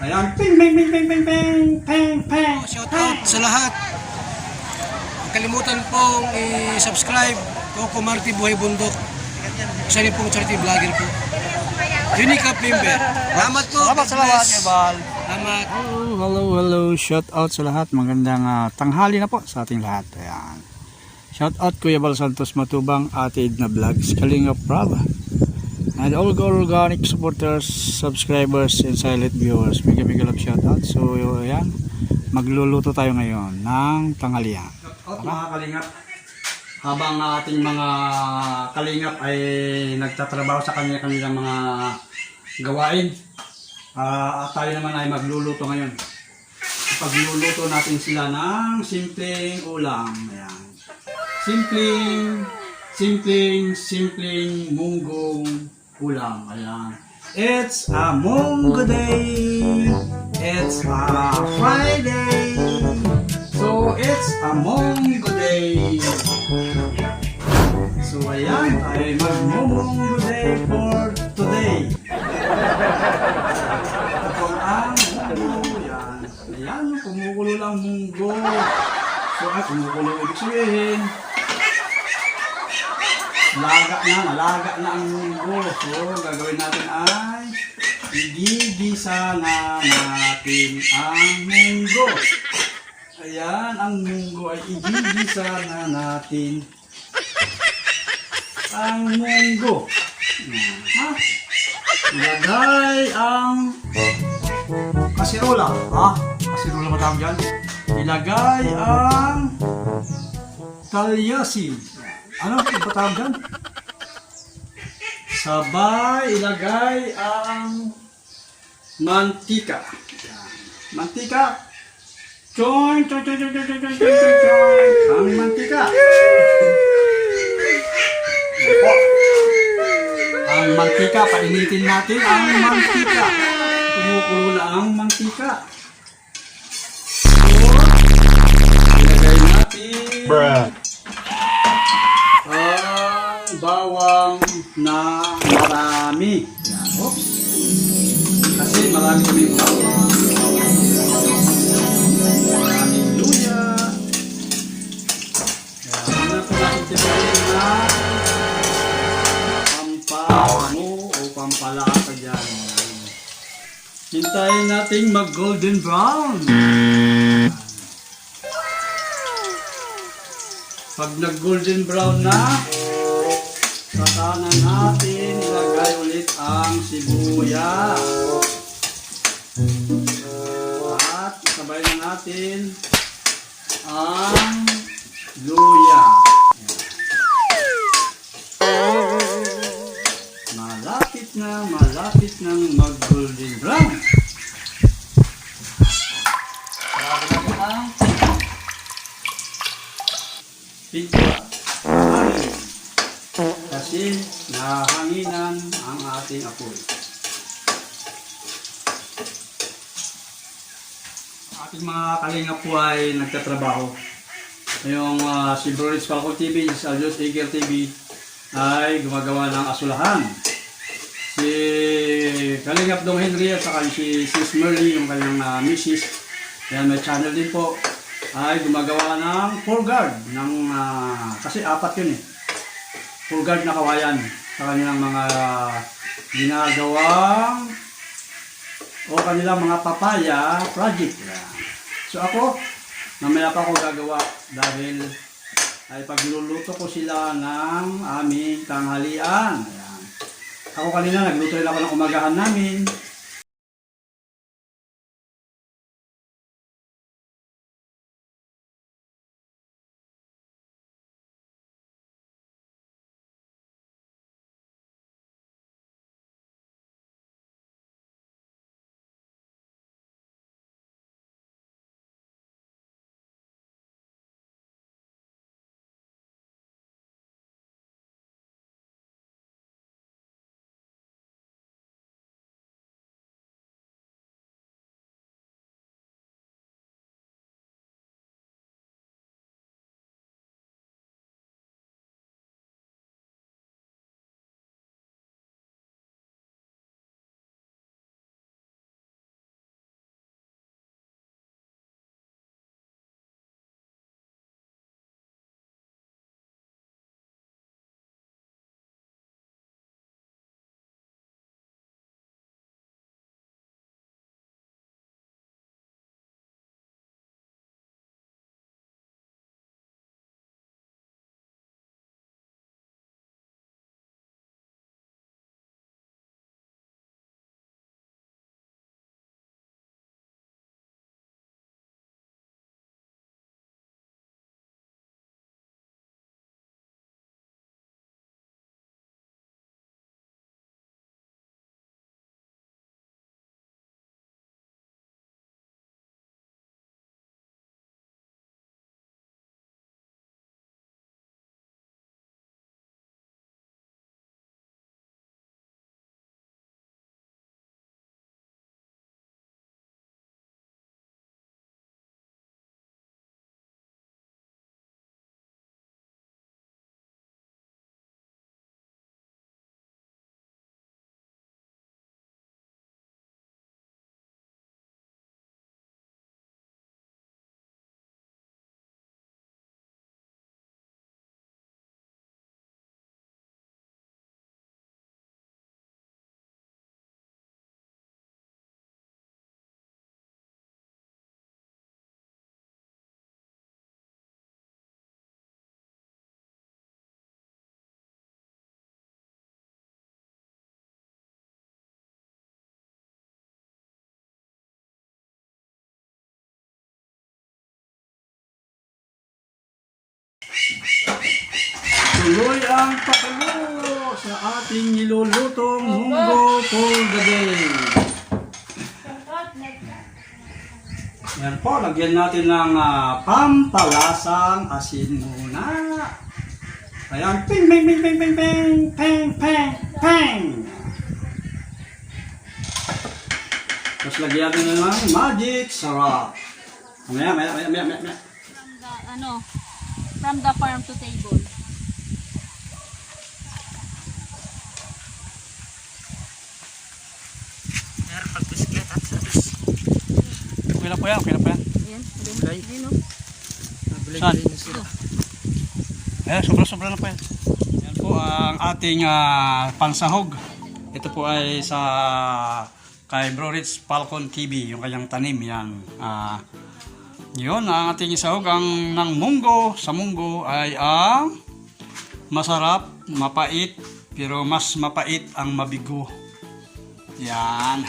Ayan. Ping, ping, ping, ping, ping, ping, ping, ping. Shout out sa lahat. Huwag kalimutan pong i-subscribe Coco Marti Buhay Bundok. Isa rin pong charity vlogger po. Unique Up member. Salamat po. Salamat, salamat, Ebal. Salamat. Hello. Shout out sa lahat. Magandang tanghali na po sa ating lahat. Ayan. Shout out Kuya Bal Santos Matubang, Ate Edna Vlogs, Kalinga Prava. And all organic supporters, subscribers, and silent viewers. Mega love shout out. So, ayan. Magluluto tayo ngayon ng tanghalian. Shout out mga kalingap. Habang ating mga kalingap ay nagtatrabaho sa kanilang mga gawain, at tayo naman ay magluluto ngayon. Pagluluto natin sila ng simpleng ulam. Ayan. Simpleng munggong ulam. Ayan. It's a munggo day. It's a Friday. So it's a munggo day. So ayan, ay magmumunggo day for today. Ito ang munggo. Yan. Ayan, kumukulo lang munggo. So ay kumukulo ibig sabihin. Malaga na ang munggo. So gagawin natin ay igigisa na natin ang munggo. Ayan, ang munggo ay igigisa na natin ang munggo. Ha? Ilagay ang kasirola. Ha? Kasirola ba tawag dyan? Ilagay ang talyasi. Ano ba tawag dyan? Sabay, ilagay ang mantika. Mantika. Join. Ang mantika. Ang mantika, painitin natin ang mantika. Kumukulo na ang mantika. Ilagay natin ang bawang na marami. Yan. Oops. Kasi marami kami bawang. Maraming luya. Yan. Ano po natin tinayin na pampano o pampalasa dyan. Hintayin natin mag golden brown. Pag nag golden brown na, saka na natin ilagay ulit ang sibuyas. At sabay na natin ang luya. Malapit na mag golden brown. Lagyan natin ang pintura. Kasi nahanginan ang ating apoy. Ating mga kalingap po ay nagtatrabaho. Yung si Brolis Falcon TV, si Aljos Eager TV ay gumagawa ng asulahan. Si Kalingap Dong Henry at saka si Sis Merly, yung kanyang misis, yan may channel din po, ay gumagawa ng full guard ng, kasi apat yun full guard na kawayan sa kanilang mga ginagawang o kanilang mga papaya project. So ako, mamaya pa ako gagawa dahil ay pagluluto ko sila ng aming tanghalian. Ayan. Ako kanina nagluto rin ako ng umagahan namin. Tuloy ang pakulo sa ating nilulutong munggo for the day. Yan po, lagyan natin ng pampalasang asin muna. Ayan, ping, ping, ping, ping, ping, ping, ping, ping, ping. Tapos lagyan natin ng magic sarap. Maya. From the farm to table. Okay na po yan, okay na po yan. Ayan, no? Saan? Sobra-sobra na po yan. Yan po ang ating pansahog. Ito po ay sa kay Bro Rich Falcon TV, yung kanyang tanim. Yan. Yun, ang ating isahog ng munggo. Sa munggo ay ang masarap, mapait, pero mas mapait ang mabigo. Yan.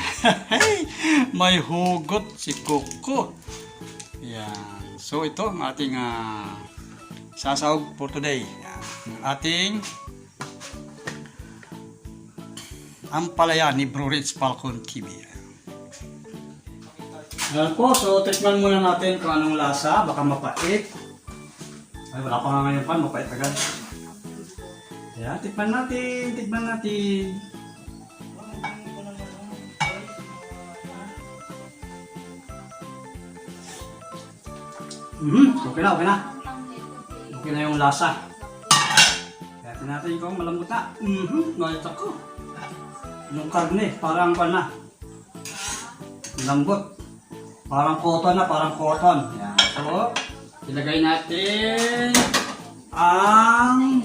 May hugot si Coco. Yan. So ito ang ating sasahog for today. Yan. Ating ampalaya ni Bro Rich Falcon TV. Yan po. So tikman muna natin kung anong lasa. Baka mapait. Ay, wala pa nga ngayon pa. Mapait agad. Yan. Tikman natin. Okay na. Okay na yung lasa. Kaya natin kung malambot na. Nakita ko. Yung karne, parang pa na. Lambot. Parang cotton na, Yan. So, ilagay natin ang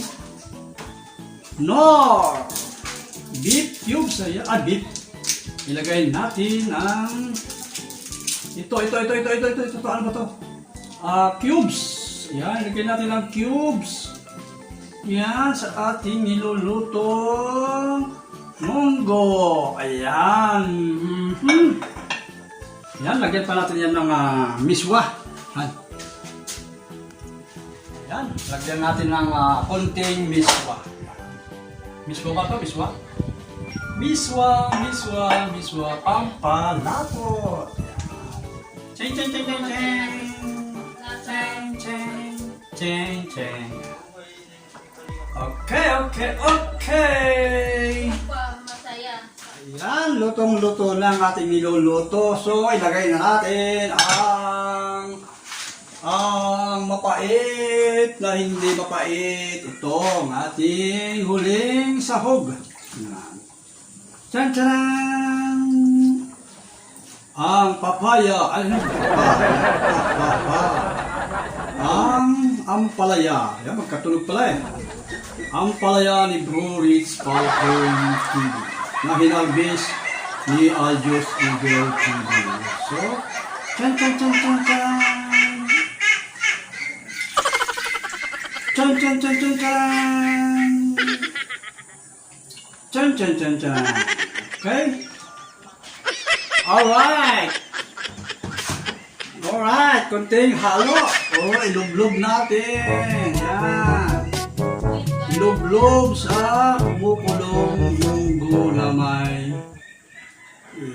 Knorr beef cubes. Beef. Ilagay natin ang ito. Ano ba to? Cubes. Yan, ilagay natin ang cubes. Yan, sa ating nilulutong munggo. Ayan. Yan, lagyan pa natin yan ng miswa. Yan, lagyan natin ng konting miswa. Miswa ba ito? Miswa. Pampalapot. Cheng. Okay. Masaya. Ayan, lutong-luto na ang ating niluluto. So, ilagay na natin ang mapait na hindi mapait. Ito ang ating huling sahog. Tcharan! Ang papaya. Ang ampalaya. Yan, magkatunog pala eh. Ampalaya ni Bro Rich Falcon TV. Na hinalbis ni Aljos Eagle TV. So, chan. Chan. Okay? Alright, konting halo. Ilublob natin. Yan. Ilublob sa kumukulong munggo na may.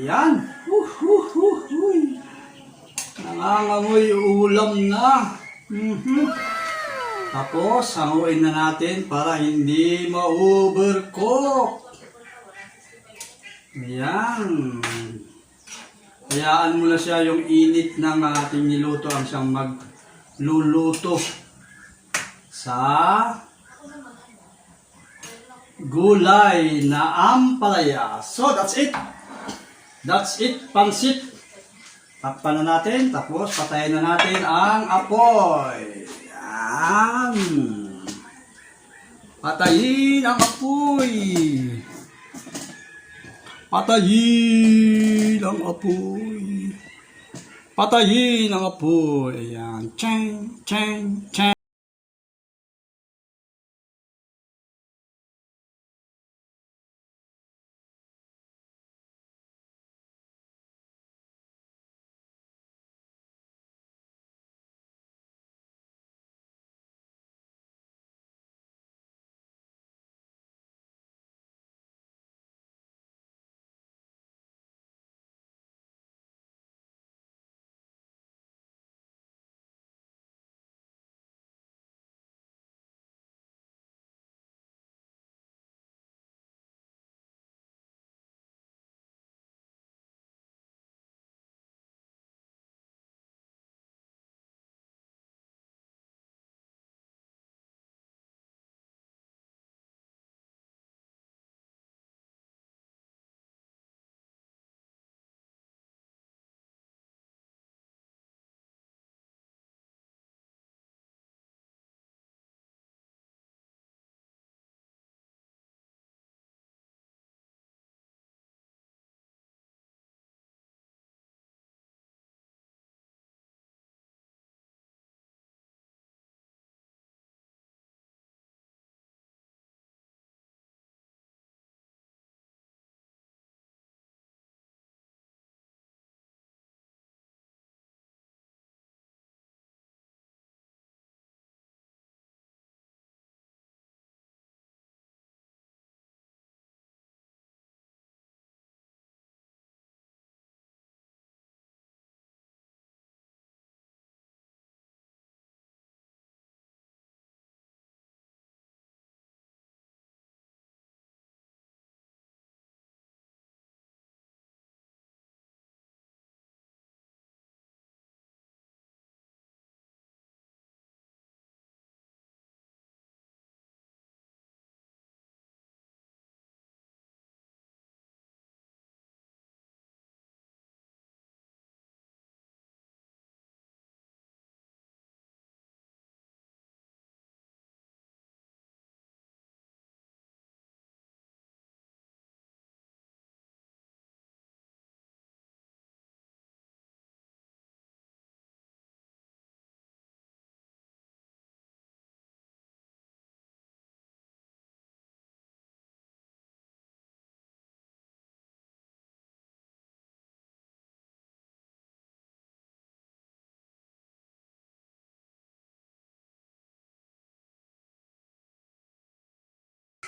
Yan. Nangangamoy ulam na. Tapos, hanguin na natin para hindi ma-overcook. Yan. Hayaan mo na siya yung init ng ating niluto ang siyang magluluto sa gulay na ampalaya. So, that's it. Pansit. Takpan na natin, tapos patayin na natin ang apoy. Yan. Patayin ang apoy. Patayin ang apoy. Ayan. Cheng.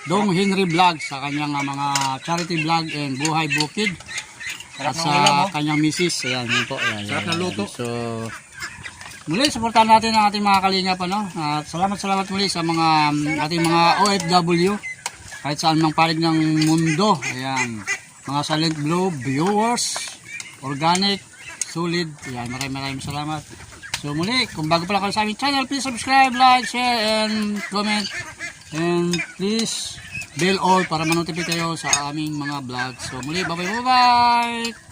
Dong Henry Vlog sa kanyang mga charity vlog and buhay bukid. At sa kanyang misis. Ayan, yun po. Ayan, Sarap ng luto. So, muli, supportahan natin ang ating mga kalingap. Ano? At salamat muli sa mga ating mga OFW. Kahit saan mang palig ng mundo. Ayan. Mga Silent Blue viewers. Organic. Solid. Ayan, maraming salamat. So muli, kung bago pa lang kayo sa aming channel, please subscribe, like, share, and comment. And please, bell all para manotify kayo sa aming mga vlogs. So muli, bye-bye.